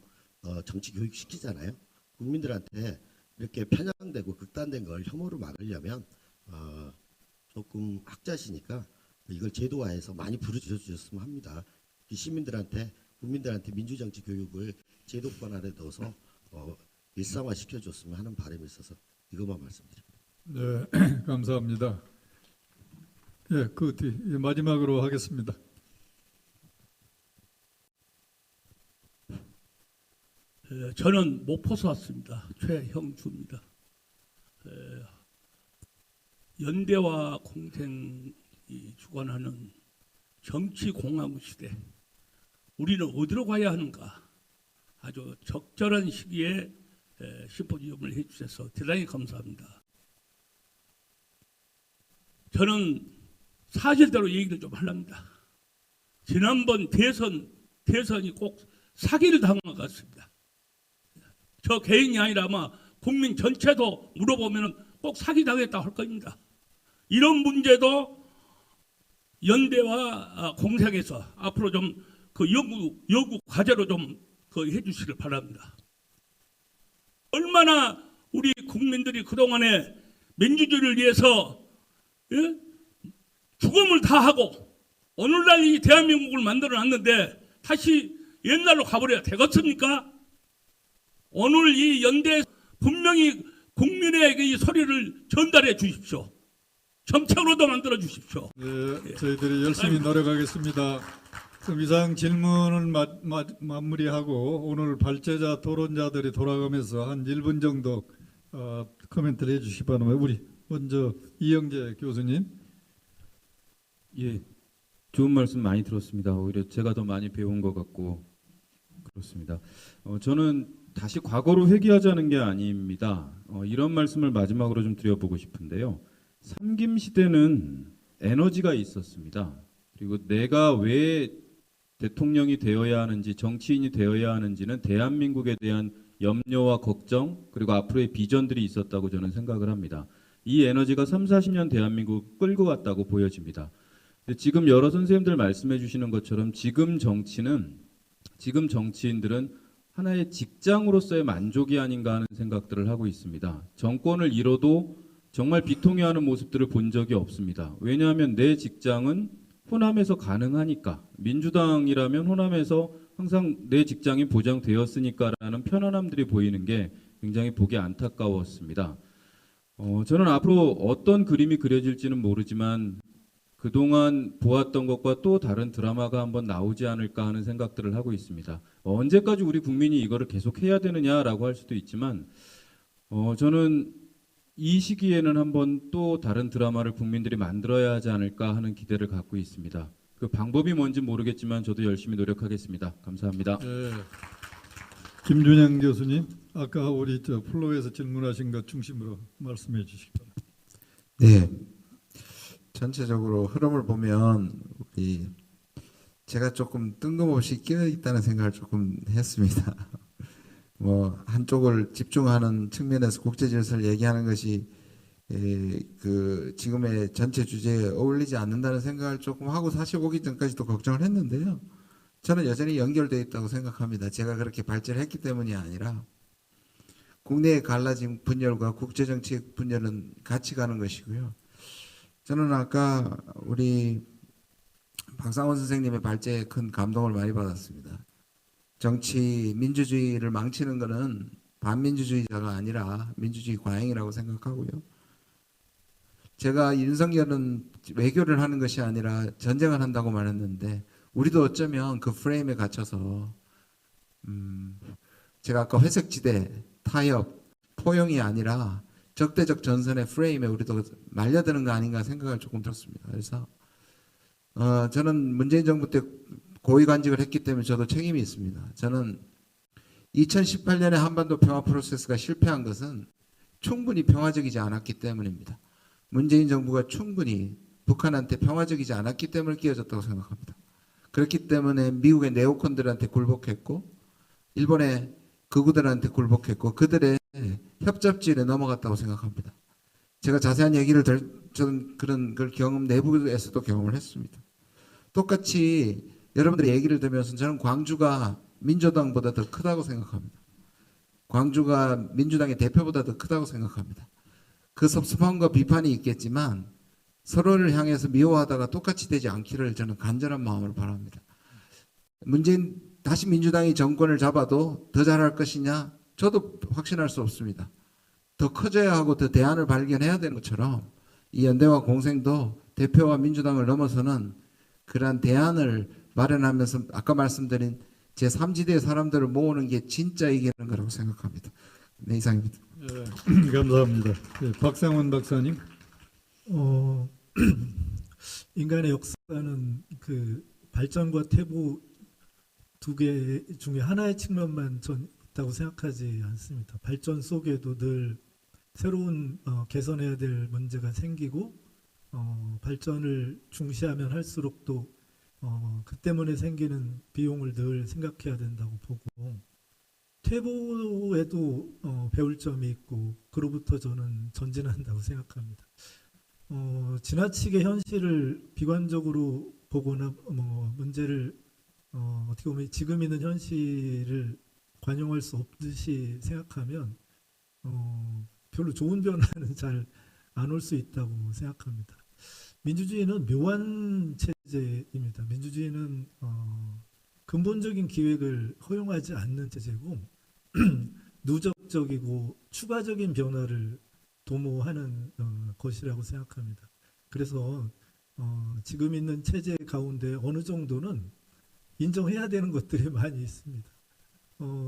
정치 교육 시키잖아요. 국민들한테 이렇게 편향되고 극단된 걸 혐오로 막으려면 조금 학자시니까 이걸 제도화해서 많이 부르쳐 주셨으면 합니다. 이 시민들한테 국민들한테 민주정치 교육을 제도권 아래 넣어서 일상화 시켜줬으면 하는 바람이 있어서 이것만 말씀드립니다. 네, 감사합니다. 예, 그 뒤 마지막으로 하겠습니다. 저는 목포서 왔습니다. 최형주입니다. 연대와 공생이 주관하는 정치공화국 시대, 우리는 어디로 가야 하는가? 아주 적절한 시기에 심포지엄을 해주셔서 대단히 감사합니다. 저는 사실대로 얘기를 좀 하렵니다. 지난번 대선이 꼭 사기를 당한 것 같습니다. 저 개인이 아니라 아마 국민 전체도 물어보면 꼭 사기 당했다고 할 겁니다. 이런 문제도 연대와 공생에서 앞으로 좀 그 연구 과제로 좀 해주시길 바랍니다. 얼마나 우리 국민들이 그동안에 민주주의를 위해서 죽음을 다하고 오늘날 이 대한민국을 만들어놨는데 다시 옛날로 가버려야 되겠습니까? 오늘 이 연대 분명히 국민에게 이 소리를 전달해 주십시오. 정책으로도 만들어 주십시오. 네, 저희들이 열심히 노력하겠습니다. 그럼 이상 질문을 마무리하고 오늘 발제자 토론자들이 돌아가면서 한 1분 정도 코멘트를 해주시기 바랍니다. 우리 먼저 이영재 교수님. 예, 좋은 말씀 많이 들었습니다. 오히려 제가 더 많이 배운 것 같고 그렇습니다. 저는 다시 과거로 회귀하자는 게 아닙니다. 이런 말씀을 마지막으로 좀 드려보고 싶은데요. 삼김 시대는 에너지가 있었습니다. 그리고 내가 왜 대통령이 되어야 하는지, 정치인이 되어야 하는지는 대한민국에 대한 염려와 걱정, 그리고 앞으로의 비전들이 있었다고 저는 생각을 합니다. 이 에너지가 3, 40년 대한민국을 끌고 갔다고 보여집니다. 근데 지금 여러 선생님들 말씀해 주시는 것처럼 지금 정치인들은 하나의 직장으로서의 만족이 아닌가 하는 생각들을 하고 있습니다. 정권을 잃어도 정말 비통해하는 모습들을 본 적이 없습니다. 왜냐하면 내 직장은 호남에서 가능하니까, 민주당이라면 호남에서 항상 내 직장이 보장되었으니까라는 편안함들이 보이는 게 굉장히 보기 안타까웠습니다. 저는 앞으로 어떤 그림이 그려질지는 모르지만 그동안 보았던 것과 또 다른 드라마가 한번 나오지 않을까 하는 생각들을 하고 있습니다. 언제까지 우리 국민이 이거를 계속 해야 되느냐라고 할 수도 있지만 저는 이 시기에는 한번 또 다른 드라마를 국민들이 만들어야 하지 않을까 하는 기대를 갖고 있습니다. 그 방법이 뭔지 모르겠지만 저도 열심히 노력하겠습니다. 감사합니다. 네. 김준영 교수님, 아까 우리 플로에서 질문하신 것 중심으로 말씀해 주시기 바랍니다. 네, 전체적으로 흐름을 보면 제가 조금 뜬금없이 끼어 있다는 생각을 조금 했습니다. 한쪽을 집중하는 측면에서 국제 질서를 얘기하는 것이 그 지금의 전체 주제에 어울리지 않는다는 생각을 조금 하고 사실 오기 전까지도 걱정을 했는데요. 저는 여전히 연결되어 있다고 생각합니다. 제가 그렇게 발전을 했기 때문이 아니라 국내에 갈라진 분열과 국제정치의 분열은 같이 가는 것이고요. 저는 아까 우리 박상원 선생님의 발제에 큰 감동을 많이 받았습니다. 정치 민주주의를 망치는 것은 반민주주의자가 아니라 민주주의 과잉이라고 생각하고요. 제가 윤석열은 외교를 하는 것이 아니라 전쟁을 한다고 말했는데 우리도 어쩌면 그 프레임에 갇혀서 제가 아까 회색지대, 타협, 포용이 아니라 적대적 전선의 프레임에 우리도 말려드는 거 아닌가 생각을 조금 들었습니다. 그래서 저는 문재인 정부 때 고위관직을 했기 때문에 저도 책임이 있습니다. 저는 2018년에 한반도 평화 프로세스가 실패한 것은 충분히 평화적이지 않았기 때문입니다. 문재인 정부가 충분히 북한한테 평화적이지 않았기 때문에 끼어졌다고 생각합니다. 그렇기 때문에 미국의 네오콘들한테 굴복했고 일본의 극우들한테 굴복했고 그들의 협잡질에 넘어갔다고 생각합니다. 제가 자세한 얘기를 저는 그런 걸 내부에서도 경험을 했습니다. 똑같이 여러분들의 얘기를 들으면서 저는 광주가 민주당보다 더 크다고 생각합니다. 광주가 민주당의 대표보다 더 크다고 생각합니다. 그 섭섭함과 비판이 있겠지만 서로를 향해서 미워하다가 똑같이 되지 않기를 저는 간절한 마음으로 바랍니다. 다시 민주당이 정권을 잡아도 더 잘할 것이냐? 저도 확신할 수 없습니다. 더 커져야 하고 더 대안을 발견해야 되는 것처럼 이 연대와 공생도 대표와 민주당을 넘어서는 그러한 대안을 마련하면서 아까 말씀드린 제3지대의 사람들을 모으는 게 진짜 이기는 거라고 생각합니다. 네, 이상입니다. 예, 감사합니다. 예, 박상원 박사님. 인간의 역사는 그 발전과 퇴보 두 개 중에 하나의 측면만 전 있다고 생각하지 않습니다. 발전 속에도 늘 새로운 개선해야 될 문제가 생기고 발전을 중시하면 할수록 또 그 때문에 생기는 비용을 늘 생각해야 된다고 보고 퇴보에도 배울 점이 있고 그로부터 저는 전진한다고 생각합니다. 지나치게 현실을 비관적으로 보거나 문제를 어떻게 보면 지금 있는 현실을 관용할 수 없듯이 생각하면 별로 좋은 변화는 잘 안 올 수 있다고 생각합니다. 민주주의는 묘한 체제입니다. 민주주의는 근본적인 기획을 허용하지 않는 체제고 누적적이고 추가적인 변화를 도모하는 것이라고 생각합니다. 그래서 지금 있는 체제 가운데 어느 정도는 인정해야 되는 것들이 많이 있습니다.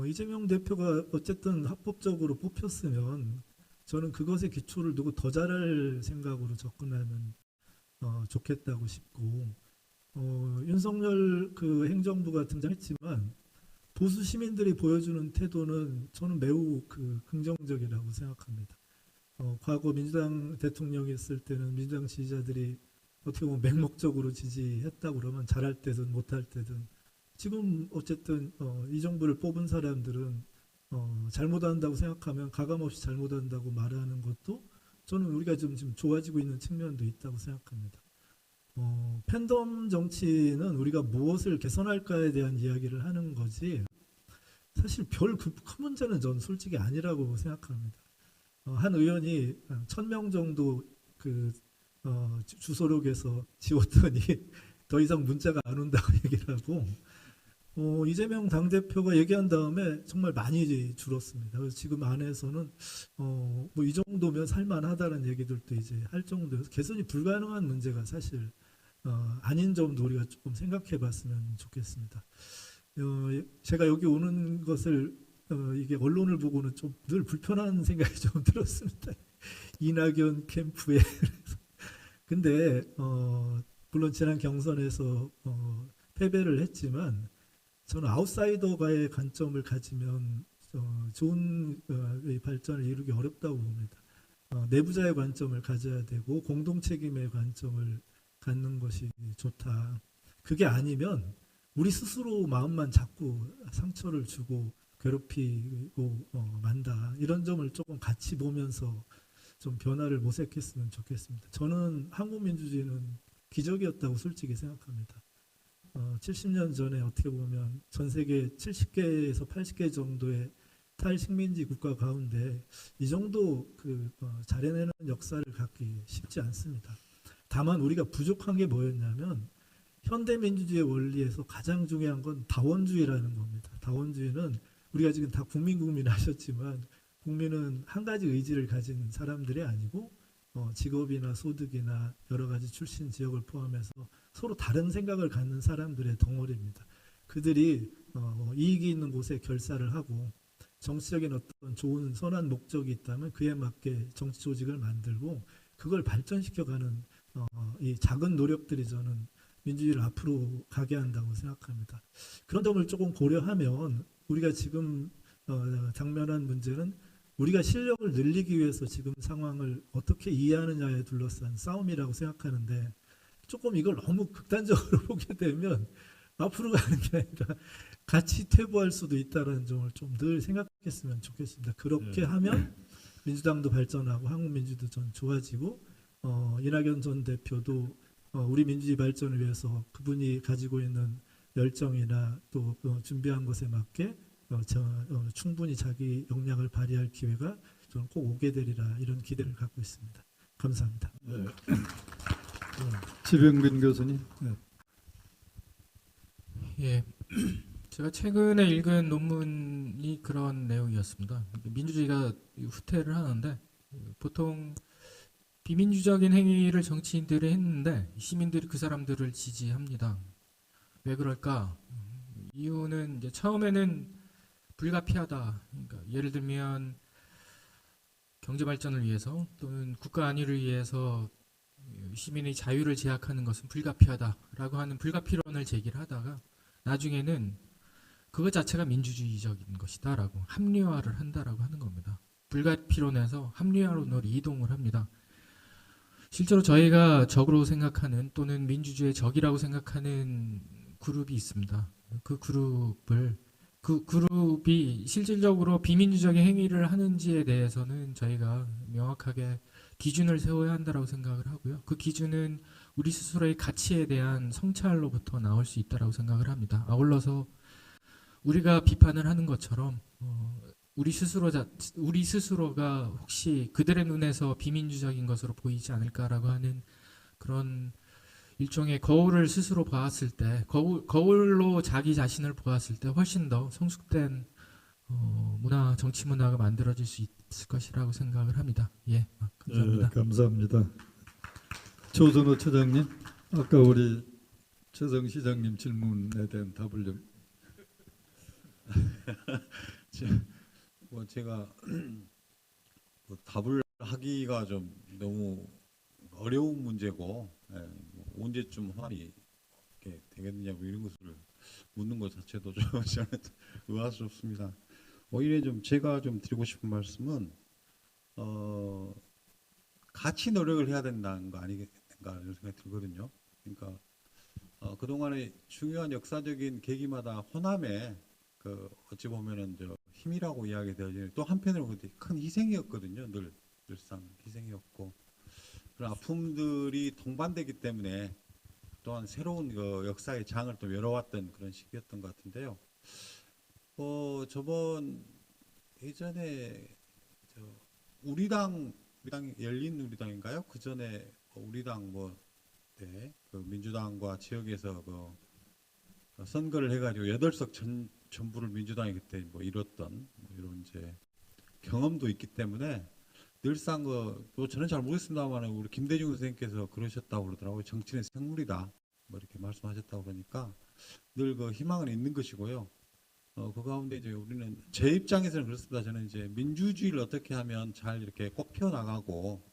이재명 대표가 어쨌든 합법적으로 뽑혔으면 저는 그것에 기초를 두고 더 잘할 생각으로 접근하면 좋겠다고 싶고 윤석열 그 행정부가 등장했지만 보수 시민들이 보여주는 태도는 저는 매우 긍정적이라고 생각합니다. 과거 민주당 대통령이 있을 때는 민주당 지지자들이 어떻게 보면 맹목적으로 지지했다고 그러면 잘할 때든 못할 때든 지금 어쨌든 이 정부를 뽑은 사람들은 잘못한다고 생각하면 가감없이 잘못한다고 말하는 것도 저는 우리가 지금 좋아지고 있는 측면도 있다고 생각합니다. 팬덤 정치는 우리가 무엇을 개선할까에 대한 이야기를 하는 거지 사실 별 큰 문제는 저는 솔직히 아니라고 생각합니다. 한 의원이 1000명 정도 주소록에서 지웠더니 더 이상 문자가 안 온다고 얘기를 하고 이재명 당대표가 얘기한 다음에 정말 많이 줄었습니다. 그래서 지금 안에서는 뭐 이 정도면 살만하다는 얘기들도 이제 할 정도여서 개선이 불가능한 문제가 사실 아닌 점도 우리가 조금 생각해 봤으면 좋겠습니다. 제가 여기 오는 것을 이게 언론을 보고는 좀 늘 불편한 생각이 좀 들었습니다. 이낙연 캠프에. 근데 물론 지난 경선에서 패배를 했지만 저는 아웃사이더가의 관점을 가지면 좋은 발전을 이루기 어렵다고 봅니다. 내부자의 관점을 가져야 되고 공동 책임의 관점을 갖는 것이 좋다. 그게 아니면 우리 스스로 마음만 자꾸 상처를 주고 괴롭히고 만다. 이런 점을 조금 같이 보면서 좀 변화를 모색했으면 좋겠습니다. 저는 한국 민주주의는 기적이었다고 솔직히 생각합니다. 70년 전에 어떻게 보면 전 세계 70개에서 80개 정도의 탈식민지 국가 가운데 이 정도 잘해내는 역사를 갖기 쉽지 않습니다. 다만 우리가 부족한 게 뭐였냐면 현대민주주의의 원리에서 가장 중요한 건 다원주의라는 겁니다. 다원주의는 우리가 지금 다 국민 하셨지만 국민은 한 가지 의지를 가진 사람들이 아니고 직업이나 소득이나 여러 가지 출신 지역을 포함해서 서로 다른 생각을 갖는 사람들의 덩어리입니다. 그들이 이익이 있는 곳에 결사를 하고 정치적인 어떤 좋은 선한 목적이 있다면 그에 맞게 정치 조직을 만들고 그걸 발전시켜가는 이 작은 노력들이 저는 민주주의를 앞으로 가게 한다고 생각합니다. 그런 점을 조금 고려하면 우리가 지금 당면한 문제는 우리가 실력을 늘리기 위해서 지금 상황을 어떻게 이해하느냐에 둘러싼 싸움이라고 생각하는데 조금 이걸 너무 극단적으로 보게 되면 앞으로 가는 게 아니라 같이 퇴보할 수도 있다는 점을 좀 늘 생각했으면 좋겠습니다. 그렇게 하면 민주당도 발전하고 한국 민주도 좀 좋아지고 이낙연 전 대표도 우리 민주주의 발전을 위해서 그분이 가지고 있는 열정이나 또 준비한 것에 맞게 충분히 자기 역량을 발휘할 기회가 저는 꼭 오게 되리라 이런 기대를 갖고 있습니다. 감사합니다. 네. 지병빈 교수님. 네. 예, 제가 최근에 읽은 논문이 그런 내용이었습니다. 민주주의가 후퇴를 하는데 보통 비민주적인 행위를 정치인들이 했는데 시민들이 그 사람들을 지지합니다. 왜 그럴까? 이유는 이제 처음에는 불가피하다. 그러니까 예를 들면 경제 발전을 위해서 또는 국가 안위를 위해서 시민의 자유를 제약하는 것은 불가피하다라고 하는 불가피론을 제기를 하다가 나중에는 그것 자체가 민주주의적인 것이다라고 합리화를 한다라고 하는 겁니다. 불가피론에서 합리화론으로 이동을 합니다. 실제로 저희가 적으로 생각하는 또는 민주주의의 적이라고 생각하는 그룹이 있습니다. 그 그룹이 실질적으로 비민주적인 행위를 하는지에 대해서는 저희가 명확하게 기준을 세워야 한다고 생각을 하고요. 그 기준은 우리 스스로의 가치에 대한 성찰로부터 나올 수 있다고 생각을 합니다. 아울러서 우리가 비판을 하는 것처럼 우리 스스로가 혹시 그들의 눈에서 비민주적인 것으로 보이지 않을까라고 하는 그런 일종의 거울을 스스로 보았을 때 거울로 자기 자신을 보았을 때 훨씬 더 성숙된 정치 문화가 만들어질 수 있을 것이라고 생각을 합니다. 예, 감사합니다. 네, 감사합니다. 조선호 처장님, 아까 우리 최성 시장님 질문에 대한 답을 좀. 제가 답을 하기가 좀 너무 어려운 문제고 언제쯤 화합이 되겠느냐고 이런 것을 묻는 것 자체도 좀 저는 의아스럽습니다. 오히려 좀 제가 좀 드리고 싶은 말씀은 같이 노력을 해야 된다는 거 아니겠는가 이런 생각이 들거든요. 그러니까 그동안의 중요한 역사적인 계기마다 호남에 어찌 보면은 힘이라고 이야기되어지는 또 한편으로 큰 희생이었거든요. 늘상 희생이었고 그런 아픔들이 동반되기 때문에 또한 새로운 역사의 장을 또 열어왔던 그런 시기였던 것 같은데요. 저번 예전에 우리당 열린 우리당인가요? 그 전에 우리당 그 민주당과 지역에서 선거를 해가지고 8석 전부를 민주당이 그때 이뤘던 이런 이제 경험도 있기 때문에 늘상 저는 잘 모르겠습니다만 우리 김대중 선생님께서 그러셨다고 그러더라고요. 정치는 생물이다. 이렇게 말씀하셨다고 그러니까 늘 희망은 있는 것이고요. 그 가운데 이제 우리는 제 입장에서는 그렇습니다. 저는 이제 민주주의를 어떻게 하면 잘 이렇게 꽃피워 나가고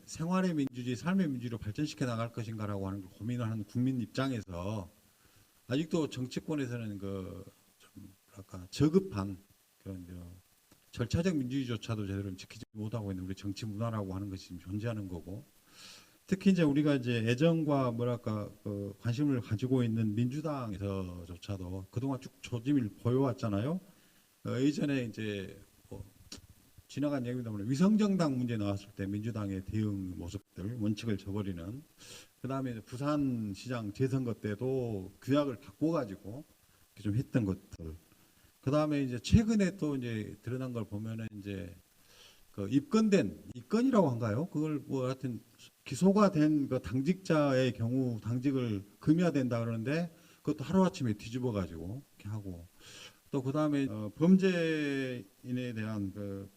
생활의 민주주의, 삶의 민주주의로 발전시켜 나갈 것인가라고 하는 걸 고민하는 국민 입장에서 아직도 정치권에서는 좀 저급한 그런 절차적 민주주의조차도 제대로 지키지 못하고 있는 우리 정치 문화라고 하는 것이 지금 존재하는 거고, 특히 이제 우리가 이제 애정과 관심을 가지고 있는 민주당에서조차도 그동안 쭉 조짐을 보여왔잖아요. 예전에 이제 지나간 얘기입니다만 위성정당 문제 나왔을 때 민주당의 대응 모습들, 원칙을 저버리는, 그 다음에 부산시장 재선거 때도 규약을 바꿔가지고 좀 했던 것들, 그 다음에 이제 최근에 또 이제 드러난 걸 보면은 이제 그 입건이라고 한가요? 그걸 뭐 하여튼 기소가 된 그 당직자의 경우 당직을 금해야 된다 그러는데 그것도 하루아침에 뒤집어 가지고 이렇게 하고 또 그다음에 범죄인에 대한 그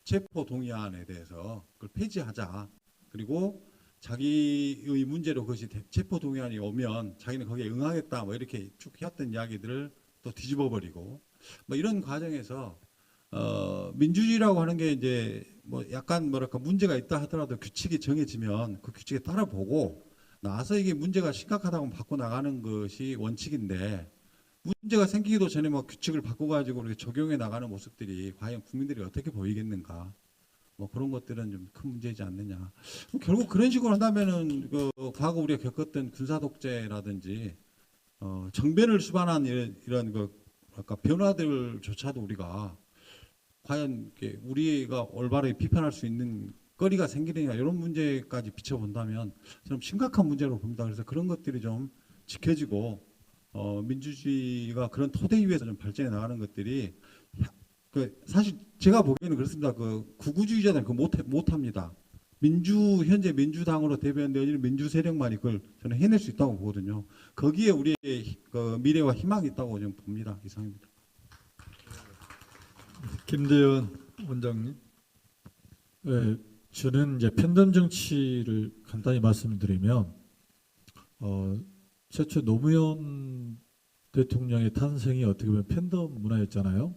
체포 동의안에 대해서 그걸 폐지하자. 그리고 자기의 문제로 그것이 체포 동의안이 오면 자기는 거기에 응하겠다 뭐 이렇게 쭉 해왔던 이야기들을 또 뒤집어 버리고 뭐 이런 과정에서 민주주의라고 하는 게 이제 뭐 약간 뭐랄까 문제가 있다 하더라도 규칙이 정해지면 그 규칙에 따라 보고 나서 이게 문제가 심각하다고 바꿔 나가는 것이 원칙인데 문제가 생기기도 전에 뭐 규칙을 바꿔가지고 이렇게 적용해 나가는 모습들이 과연 국민들이 어떻게 보이겠는가? 뭐 그런 것들은 좀 큰 문제이지 않느냐. 결국 그런 식으로 한다면은 그 과거 우리가 겪었던 군사 독재라든지 정변을 수반한 이런 그 아까 변화들조차도 우리가 과연 이렇게 우리가 올바르게 비판할 수 있는 거리가 생기느냐 이런 문제까지 비춰본다면 좀 심각한 문제로 봅니다. 그래서 그런 것들이 좀 지켜지고 민주주의가 그런 토대 위에서 좀 발전해 나가는 것들이 그 사실 제가 보기에는 그렇습니다. 그 구구주의자들은 그거 못합니다. 현재 민주당으로 대변되어 있는 민주 세력만이 그걸 저는 해낼 수 있다고 보거든요. 거기에 우리의 그 미래와 희망이 있다고 좀 봅니다. 이상입니다. 김대현 원장님. 네, 저는 이제 팬덤 정치를 간단히 말씀드리면 최초 노무현 대통령의 탄생이 어떻게 보면 팬덤 문화였잖아요.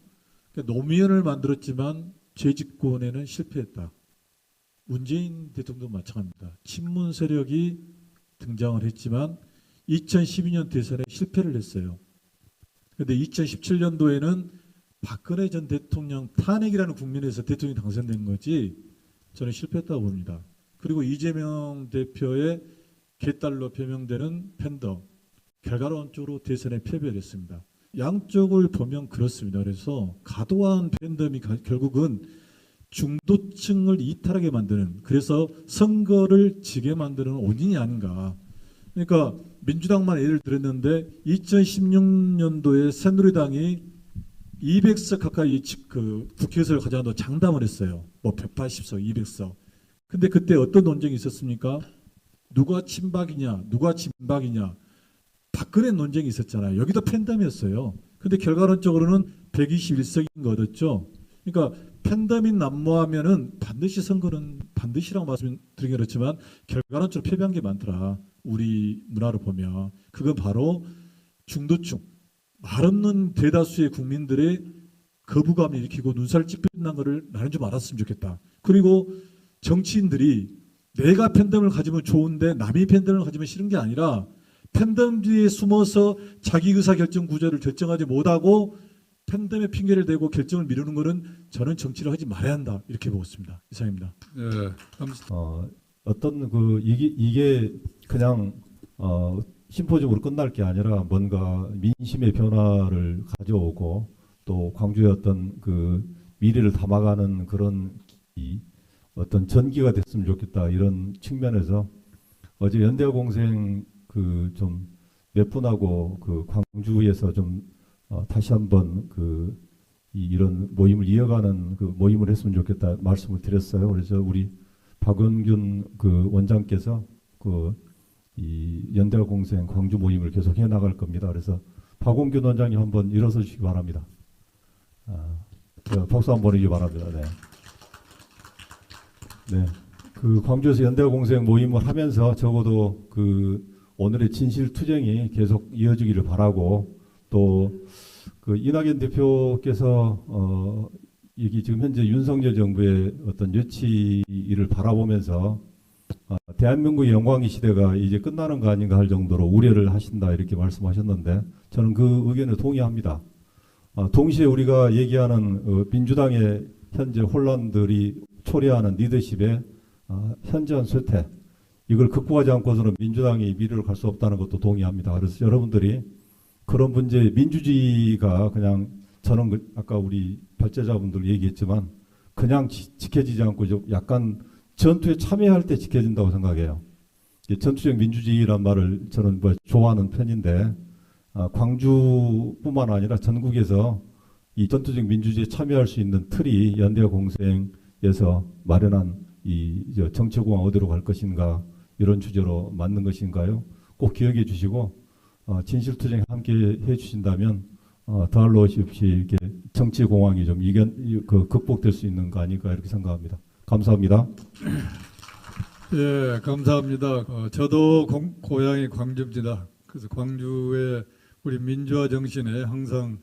그러니까 노무현을 만들었지만 재집권에는 실패했다. 문재인 대통령도 마찬가지입니다. 친문 세력이 등장을 했지만 2012년 대선에 실패를 했어요. 그런데 2017년도에는 박근혜 전 대통령 탄핵이라는 국면에서 대통령이 당선된 거지 저는 실패했다고 봅니다. 그리고 이재명 대표의 개딸로 표명되는 팬덤, 결과론적으로 대선에 패배를 했습니다. 양쪽을 보면 그렇습니다. 그래서 과도한 팬덤이 결국은 중도층을 이탈하게 만드는, 그래서 선거를 지게 만드는 원인이 아닌가. 그러니까 민주당만 예를 들었는데 2016년도에 새누리당이 200석 가까이 그 국회의석을 가져간다고 장담을 했어요. 뭐 180석, 200석. 근데 그때 어떤 논쟁이 있었습니까? 누가 친박이냐, 누가 진박이냐. 박근혜 논쟁이 있었잖아요. 여기도 팬덤이었어요. 근데 결과론적으로는 121석인 거 얻었죠. 그러니까 팬덤이 난무하면은 반드시 선거는 반드시라고 말씀드리기 그렇지만 결과론적으로 패배한 게 많더라. 우리 문화로 보면. 그건 바로 중도층. 말 없는 대다수의 국민들의 거부감을 일으키고 눈살 찌푸린다는 것을 나는 좀 알았으면 좋겠다. 그리고 정치인들이 내가 팬덤을 가지면 좋은데 남이 팬덤을 가지면 싫은 게 아니라 팬덤 뒤에 숨어서 자기 의사결정 구조를 결정하지 못하고 팬덤의 핑계를 대고 결정을 미루는 것은 저는 정치를 하지 말아야 한다. 이렇게 보고 있습니다. 이상입니다. 예. 어떤 그 이게 그냥 심포지움으로 끝날 게 아니라 뭔가 민심의 변화를 가져오고 또 광주의 어떤 그 미래를 담아가는 그런 어떤 전기가 됐으면 좋겠다 이런 측면에서 어제 연대하 공생 그 좀 몇 분하고 그 광주에서 좀 다시 한번 그 이런 모임을 이어가는 그 모임을 했으면 좋겠다 말씀을 드렸어요. 그래서 우리 박원균 그 원장께서 이 연대하 공생 광주 모임을 계속 해 나갈 겁니다. 그래서 박원균 원장님 한번 일어서 주시기 바랍니다. 박수 한번 보내주기 바랍니다. 네. 네. 그 광주에서 연대하 공생 모임을 하면서 적어도 그 오늘의 진실 투쟁이 계속 이어지기를 바라고 또 그 이낙연 대표께서 이게 지금 현재 윤석열 정부의 어떤 여치를 바라보면서 대한민국의 영광의 시대가 이제 끝나는 거 아닌가 할 정도로 우려를 하신다 이렇게 말씀하셨는데 저는 그 의견에 동의합니다. 동시에 우리가 얘기하는 민주당의 현재 혼란들이 초래하는 리더십의 현저한 쇠퇴 이걸 극복하지 않고서는 민주당이 미래로 갈 수 없다는 것도 동의합니다. 그래서 여러분들이 그런 문제 민주주의가 그냥 저는 아까 우리 발제자분들 얘기했지만 그냥 지켜지지 않고 약간 전투에 참여할 때 지켜진다고 생각해요. 전투적 민주주의란 말을 저는 좋아하는 편인데 광주뿐만 아니라 전국에서 이 전투적 민주주의에 참여할 수 있는 틀이 연대와 공생 정치에서 마련한 이 정치공학 어디로 갈 것인가 이런 주제로 맞는 것인가요? 꼭 기억해 주시고 진실투쟁에 함께 해주신다면 더할 것이 없이 이렇게 정치공학이 좀 극복될 수 있는 거 아닐까 이렇게 생각합니다. 감사합니다. 예, 감사합니다. 저도 고향이 광주입니다. 그래서 광주의 우리 민주화 정신에 항상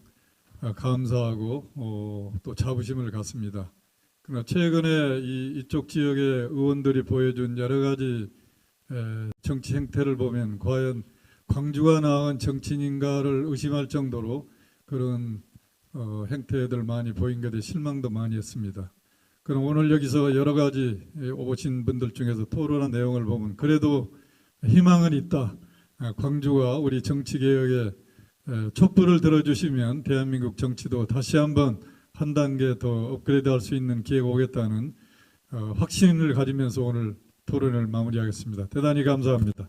감사하고 또 자부심을 갖습니다. 그러나 최근에 이쪽 지역의 의원들이 보여준 여러 가지 정치 행태를 보면 과연 광주가 나은 정치인인가를 의심할 정도로 그런 행태들 많이 보인 것에 실망도 많이 했습니다. 그럼 오늘 여기서 여러 가지 오신 분들 중에서 토론한 내용을 보면 그래도 희망은 있다. 광주가 우리 정치개혁에 촛불을 들어주시면 대한민국 정치도 다시 한번 한 단계 더 업그레이드할 수 있는 기회가 오겠다는 확신을 가지면서 오늘 토론을 마무리하겠습니다. 대단히 감사합니다.